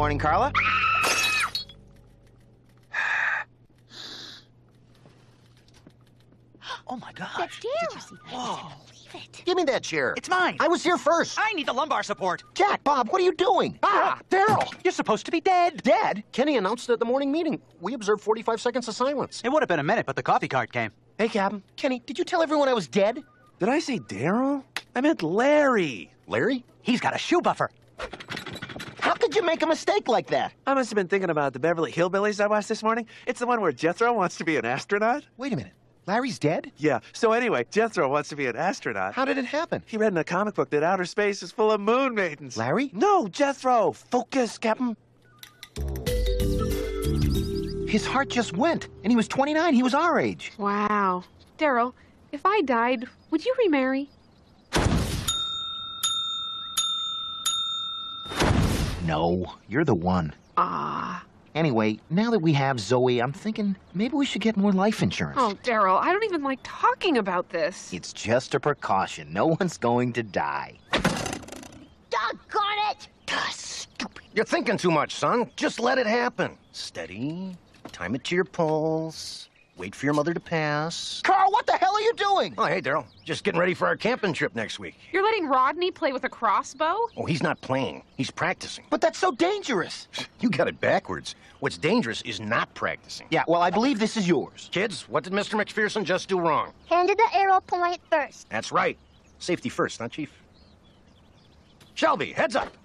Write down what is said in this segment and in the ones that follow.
morning, Carla. Oh, my gosh. That's Dale. Did you see that? I can't believe it. Give me that chair. It's mine. I was here first. I need the lumbar support. Jack, Bob, what are you doing? Ah, Daryl. You're supposed to be dead. Dad, Kenny announced at the morning meeting. We observed 45 seconds of silence. It would have been a minute, but the coffee cart came. Hey, Captain. Kenny, did you tell everyone I was dead? Did I say Daryl? I meant Larry. Larry? He's got a shoe buffer. How could you make a mistake like that? I must have been thinking about the Beverly Hillbillies I watched this morning. It's the one where Jethro wants to be an astronaut. Wait a minute. Larry's dead? Yeah, so anyway, Jethro wants to be an astronaut. How did it happen? He read in a comic book that outer space is full of moon maidens. Larry? No, Jethro. Focus, Captain. His heart just went, and he was 29. He was our age. Wow. Daryl, if I died, would you remarry? No, you're the one. Ah. Anyway, now that we have Zoe, I'm thinking maybe we should get more life insurance. Oh, Daryl, I don't even like talking about this. It's just a precaution. No one's going to die. Doggone it! Stupid. You're thinking too much, son. Just let it happen. Steady. Time it to your pulse. Wait for your mother to pass. Carl, what the hell are you doing? Oh, hey, Daryl. Just getting ready for our camping trip next week. You're letting Rodney play with a crossbow? Oh, he's not playing. He's practicing. But that's so dangerous. You got it backwards. What's dangerous is not practicing. Yeah, well, I believe this is yours. Kids, what did Mr. McPherson just do wrong? Handed the arrow point first. That's right. Safety first, huh, Chief? Shelby, heads up.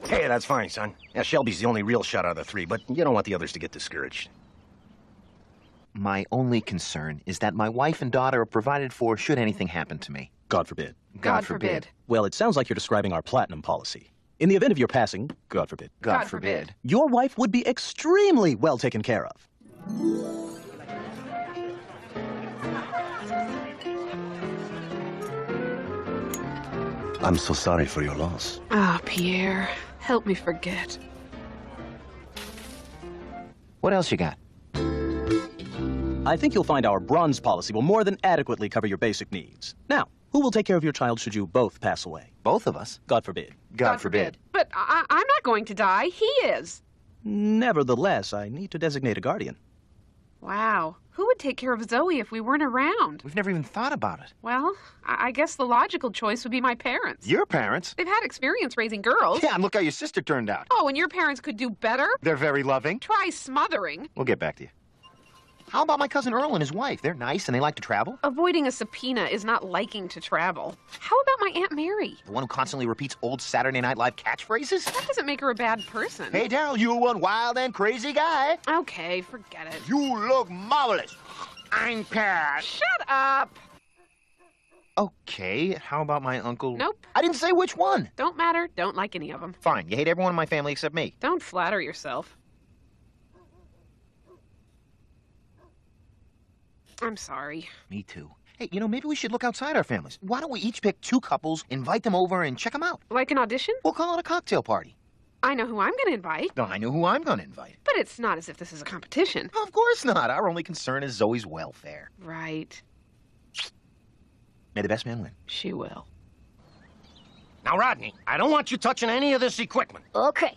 Hey, that's fine, son. Yeah, Shelby's the only real shot out of the three, but you don't want the others to get discouraged. My only concern is that my wife and daughter are provided for should anything happen to me. God forbid. God forbid. Well, it sounds like you're describing our platinum policy. In the event of your passing, God forbid, God forbid. your wife would be extremely well taken care of. I'm so sorry for your loss. Ah, Pierre, help me forget. What else you got? I think you'll find our bronze policy will more than adequately cover your basic needs. Now, who will take care of your child should you both pass away? Both of us? God forbid. God forbid. But I'm not going to die. He is. Nevertheless, I need to designate a guardian. Wow. Who would take care of Zoe if we weren't around? We've never even thought about it. Well, I guess the logical choice would be my parents. Your parents? They've had experience raising girls. Yeah, and look how your sister turned out. Oh, and your parents could do better? They're very loving. Try smothering. We'll get back to you. How about my cousin Earl and his wife? They're nice and they like to travel. Avoiding a subpoena is not liking to travel. How about my Aunt Mary? The one who constantly repeats old Saturday Night Live catchphrases? That doesn't make her a bad person. Hey, Daryl, you one wild and crazy guy. Okay, forget it. You look marvelous. I'm Pat. Shut up! Okay, how about my uncle? Nope. I didn't say which one. Don't matter. Don't like any of them. Fine, you hate everyone in my family except me. Don't flatter yourself. I'm sorry. Me too. Hey, maybe we should look outside our families. Why don't we each pick 2 couples, invite them over, and check them out? Like an audition? We'll call it a cocktail party. I know who I'm going to invite. No, I know who I'm going to invite. But it's not as if this is a competition. Of course not. Our only concern is Zoe's welfare. Right. May the best man win. She will. Now, Rodney, I don't want you touching any of this equipment. Okay.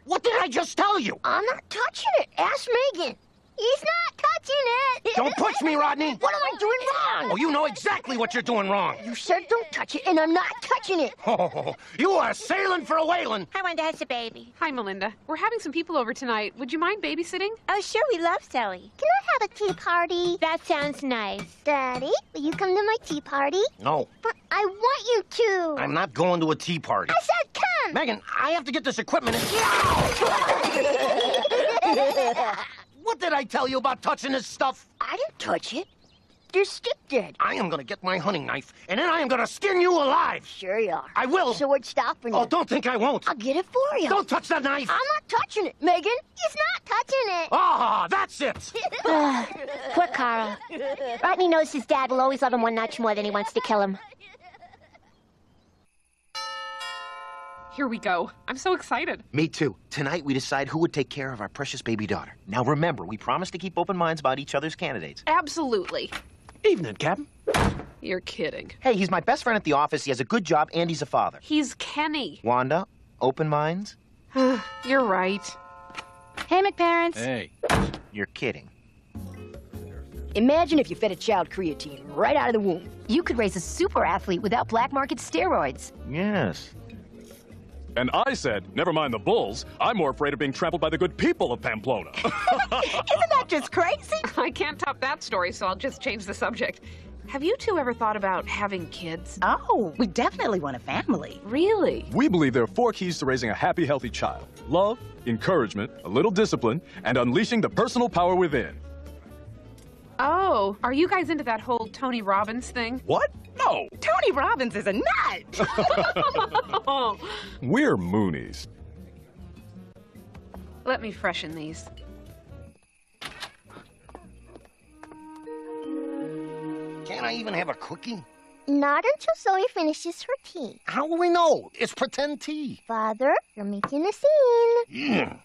What did I just tell you? I'm not touching it. Ask Megan. He's not touching it. Don't push me, Rodney. What am I doing wrong? Oh, you know exactly what you're doing wrong. You said don't touch it, and I'm not touching it. Oh, you are sailing for a whaling. I wanted to have a baby. Hi, Melinda. We're having some people over tonight. Would you mind babysitting? Oh, sure, we love Zoe. Can I have a tea party? That sounds nice. Daddy, will you come to my tea party? No, But I want you to. I'm not going to a tea party. I said come. Megan, I have to get this equipment in. What did I tell you about touching this stuff? I didn't touch it. Your stick did. I am going to get my hunting knife, and then I am going to skin you alive. Sure you are. I will. So what's stopping you? Oh, don't think I won't. I'll get it for you. Don't touch that knife. I'm not touching it, Megan. He's not touching it. Ah, that's it. Poor Carl. Rodney knows his dad will always love him one notch more than he wants to kill him. Here we go. I'm so excited. Me too. Tonight we decide who would take care of our precious baby daughter. Now remember, we promise to keep open minds about each other's candidates. Absolutely. Evening, Captain. You're kidding. Hey, he's my best friend at the office. He has a good job, and he's a father. He's Kenny. Wanda, Open minds? You're right. Hey, McParents. Hey. You're kidding. Imagine if you fed a child creatine right out of the womb. You could raise a super athlete without black market steroids. Yes. And I said, never mind the bulls, I'm more afraid of being trampled by the good people of Pamplona. Isn't that just crazy? I can't top that story, so I'll just change the subject. Have you two ever thought about having kids? Oh, we definitely want a family. Really? We believe there are 4 keys to raising a happy, healthy child. Love, encouragement, a little discipline, and unleashing the personal power within. Oh, are you guys into that whole Tony Robbins thing? What? No! Tony Robbins is a nut. Oh, We're Moonies. let me freshen these. Can't I even have a cookie? Not until Zoe finishes her tea. How will we know? It's pretend tea. Father, you're making a scene.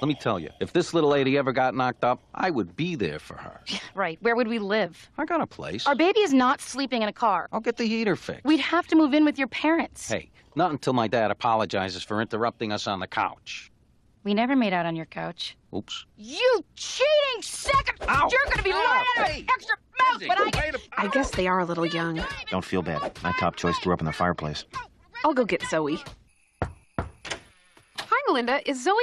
Let me tell you, if this little lady ever got knocked up, I would be there for her. Right, where would we live? I got a place. Our baby is not sleeping in a car. I'll get the heater fixed. We'd have to move in with your parents. Hey, not until my dad apologizes for interrupting us on the couch. We never made out on your couch. Oops. You cheating second! Ow. You're gonna be lying out of an extra mouth, but I guess they are a little young. Don't feel bad. My top choice threw up in the fireplace. I'll go get Zoe. Hi, Melinda. Is Zoe?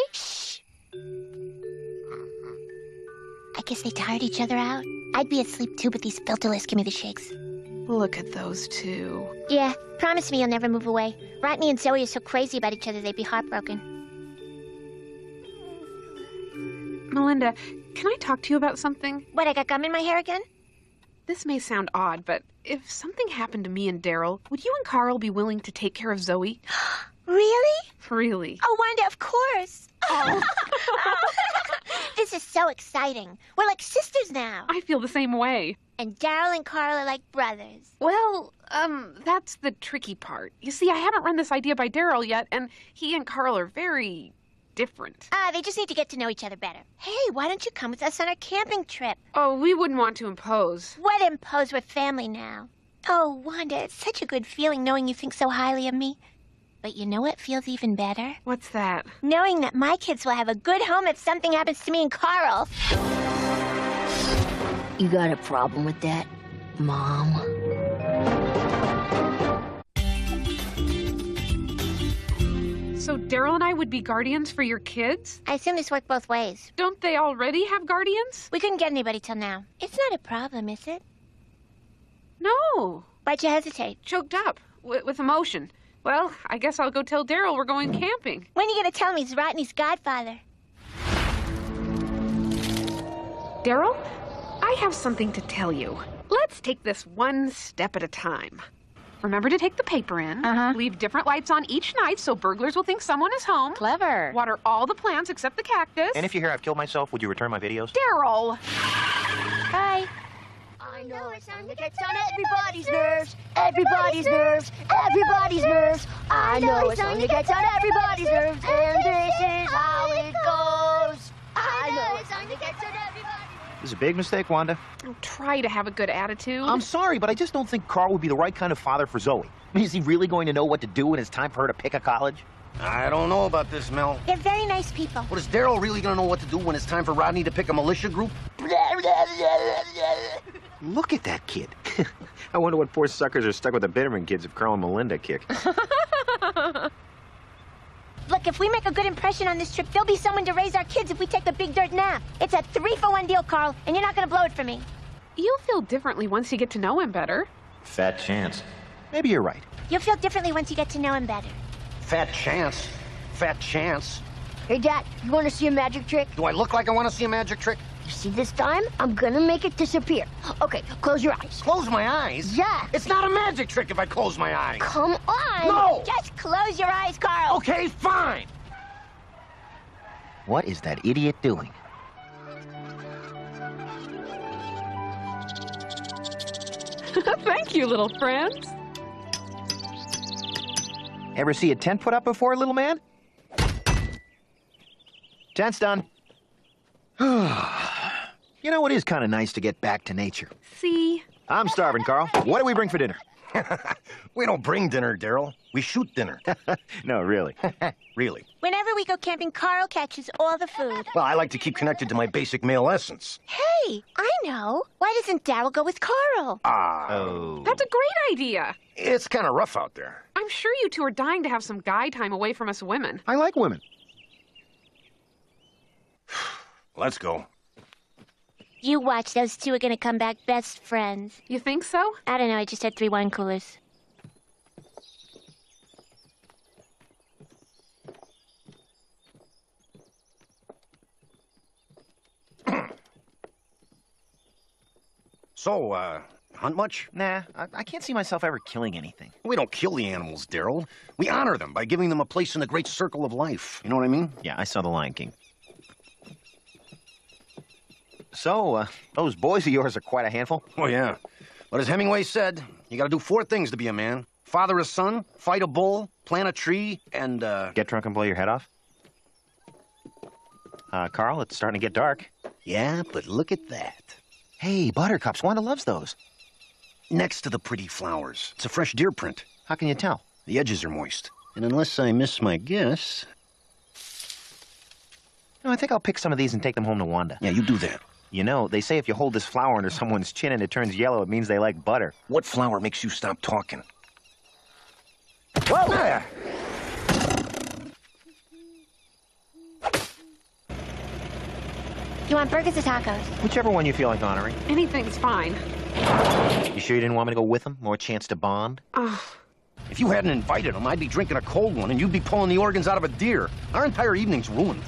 I guess they tired each other out. I'd be asleep too, but these filterless give me the shakes. Look at those two. Yeah, promise me you'll never move away. Rodney and Zoe are so crazy about each other they'd be heartbroken. Melinda, can I talk to you about something? What, I got gum in my hair again? This may sound odd, but if something happened to me and Daryl, would you and Carl be willing to take care of Zoe? Really? Really? Oh, Wanda, of course. Oh. This is so exciting. We're like sisters now. I feel the same way. And Daryl and Carl are like brothers. Well, that's the tricky part. You see, I haven't run this idea by Daryl yet, and he and Carl are very different. They just need to get to know each other better. Hey, why don't you come with us on our camping trip? Oh, we wouldn't want to impose. What impose? We're family now. Oh, Wanda, it's such a good feeling knowing you think so highly of me. But you know what feels even better? What's that? Knowing that my kids will have a good home if something happens to me and Carl. You got a problem with that, Mom? So Daryl and I would be guardians for your kids? I assume this worked both ways. Don't they already have guardians? We couldn't get anybody till now. It's not a problem, is it? No. Why'd you hesitate? Choked up with emotion. Well, I guess I'll go tell Daryl we're going camping. When are you gonna tell me he's Rodney's godfather? Daryl, I have something to tell you. Let's take this one step at a time. Remember to take the paper in. Leave different lights on each night so burglars will think someone is home. Clever. Water all the plants except the cactus. And if you hear I've killed myself, would you return my videos? Daryl! Bye. I know it's time to get on everybody's nerves. Everybody's nerves. Everybody's nerves. I know it's time to get on everybody's nerves. And this is how it goes. I know it's time to get on everybody's nerves. This is a big mistake, Wanda. Oh, try to have a good attitude. I'm sorry, but I just don't think Carl would be the right kind of father for Zoe. I mean, is he really going to know what to do when it's time for her to pick a college? I don't know about this, Mel. They're very nice people. What, is Daryl really gonna know what to do when it's time for Rodney to pick a militia group? Look at that kid. I wonder what poor suckers are stuck with the Bitterman kids if Carl and Melinda kick. Look, if we make a good impression on this trip, there'll be someone to raise our kids if we take the big dirt nap. It's a 3-for-1 deal, Carl, and you're not gonna blow it for me. You'll feel differently once you get to know him better. Fat chance. Maybe you're right. You'll feel differently once you get to know him better. Fat chance. Fat chance. Hey, Dad, you want to see a magic trick? Do I look like I want to see a magic trick? You see, this time, I'm gonna make it disappear. Okay, close your eyes. Close my eyes? Yeah. It's not a magic trick if I close my eyes. Come on. No! Just close your eyes, Carl. Okay, fine. What is that idiot doing? Thank you, little friends. Ever see a tent put up before, little man? Tent's done. You know, it is kind of nice to get back to nature. See? I'm starving, Carl. What do we bring for dinner? We don't bring dinner, Daryl. We shoot dinner. No, really. Really. Whenever we go camping, Carl catches all the food. Well, I like to keep connected to my basic male essence. Hey, I know. Why doesn't Daryl go with Carl? Oh. That's a great idea. It's kind of rough out there. I'm sure you two are dying to have some guy time away from us women. I like women. Let's go. You watch. Those two are gonna come back best friends. You think so? I don't know. I just had 3 wine coolers. So, hunt much? Nah, I can't see myself ever killing anything. We don't kill the animals, Daryl. We honor them by giving them a place in the great circle of life. You know what I mean? Yeah, I saw The Lion King. So, those boys of yours are quite a handful. Oh, yeah. But as Hemingway said, you gotta do 4 things to be a man. Father a son, fight a bull, plant a tree, and, Get drunk and blow your head off? Carl, it's starting to get dark. Yeah, but look at that. Hey, buttercups. Wanda loves those. Next to the pretty flowers, it's a fresh deer print. How can you tell? The edges are moist. And unless I miss my guess... No, I think I'll pick some of these and take them home to Wanda. Yeah, you do that. You know, they say if you hold this flower under someone's chin and it turns yellow, it means they like butter. What flower makes you stop talking? Whoa! There! You want burgers or tacos? Whichever one you feel like honoring. Anything's fine. You sure you didn't want me to go with them? More chance to bond? If you hadn't invited them, I'd be drinking a cold one and you'd be pulling the organs out of a deer. Our entire evening's ruined.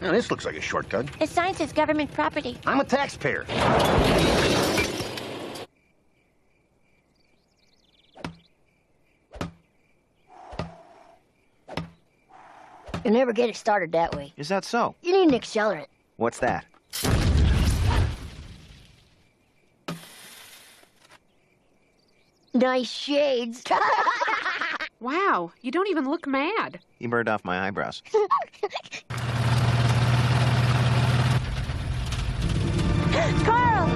Now, this looks like a shortcut. The sign says government property. I'm a taxpayer. You'll never get it started that way. Is that so? You need an accelerant. What's that? Nice shades. Wow, you don't even look mad. You burned off my eyebrows. Carl!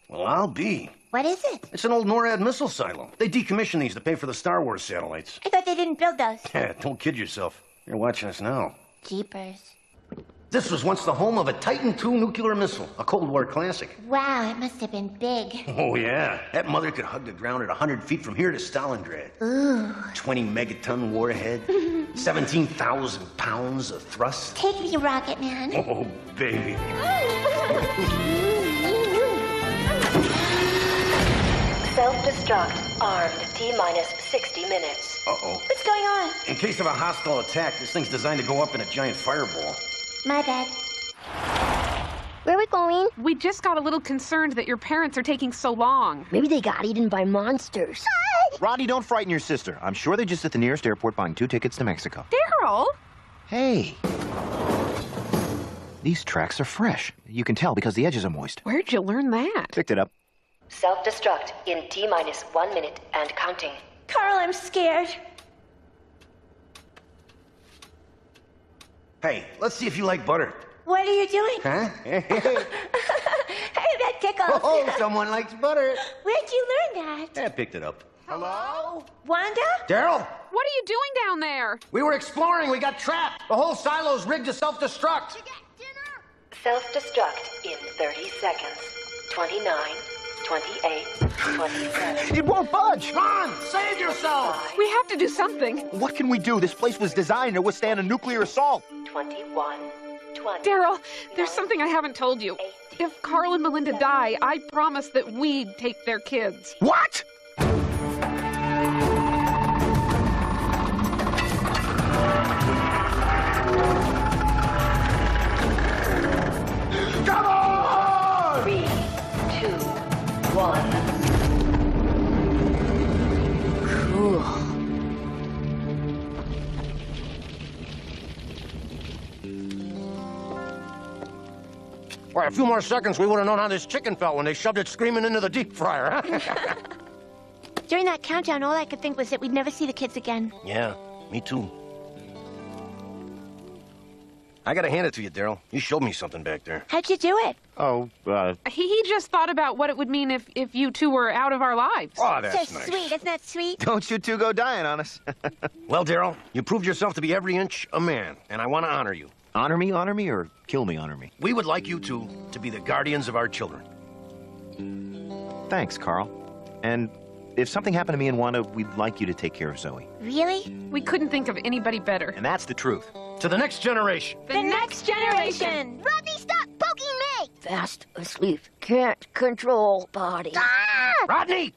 Well, I'll be. What is it? It's an old NORAD missile silo. They decommissioned these to pay for the Star Wars satellites. I thought they didn't build those. Yeah, don't kid yourself. You're watching us now. Jeepers. This was once the home of a Titan II nuclear missile, a Cold War classic. Wow, it must have been big. Oh, yeah. That mother could hug the ground at 100 feet from here to Stalingrad. Ooh. 20 megaton warhead, 17,000 pounds of thrust. Take me, Rocket Man. Oh, baby. Self-destruct armed T-minus 60 minutes. Uh-oh. What's going on? In case of a hostile attack, this thing's designed to go up in a giant fireball. My bad. Where are we going? We just got a little concerned that your parents are taking so long. Maybe they got eaten by monsters. Rodney, don't frighten your sister. I'm sure they're just at the nearest airport buying 2 tickets to Mexico. Daryl! Hey. These tracks are fresh. You can tell because the edges are moist. Where'd you learn that? Picked it up. Self-destruct in T-minus 1 minute and counting. Carl, I'm scared. Hey, let's see if you like butter. What are you doing? Huh? Hey, that tickles. Oh, someone likes butter. Where'd you learn that? I picked it up. Hello? Wanda? Daryl? What are you doing down there? We were exploring. We got trapped. The whole silo's rigged to self-destruct. Self-destruct in 30 seconds. 29, 28, 27. It won't budge! Come on, save yourself! We have to do something. What can we do? This place was designed to withstand a nuclear assault. 21, 20. Daryl, there's something I haven't told you. If Carl and Melinda die, I promise that we'd take their kids. What? Come on! 3, 2, 1. Cool. Well, a few more seconds, we would have known how this chicken felt when they shoved it screaming into the deep fryer. During that countdown, all I could think was that we'd never see the kids again. Yeah, me too. I gotta hand it to you, Daryl. You showed me something back there. How'd you do it? Oh, He just thought about what it would mean if you two were out of our lives. Oh, that's So nice. sweet. Isn't that sweet? don't you two go dying on us. Well, Daryl, you proved yourself to be every inch a man, and I want to honor you. Honor me, or kill me, honor me. We would like you two to be the guardians of our children. Thanks, Carl. And if something happened to me and Wanda, we'd like you to take care of Zoe. Really? We couldn't think of anybody better. And that's the truth. To the next generation. The next generation. Rodney, stop poking me! Fast asleep. Can't control body. Ah! Rodney!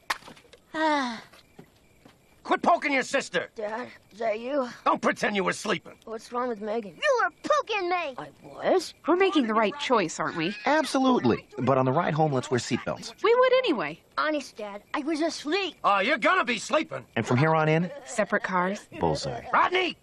Quit poking your sister. Dad, is that you? Don't pretend you were sleeping. What's wrong with Megan? You were poking me! I was? We're making the right choice, aren't we? Absolutely. But on the ride home, let's wear seatbelts. We would anyway. Honest, Dad, I was asleep. Oh, you're gonna be sleeping. And from here on in, Separate cars. bullseye. Rodney!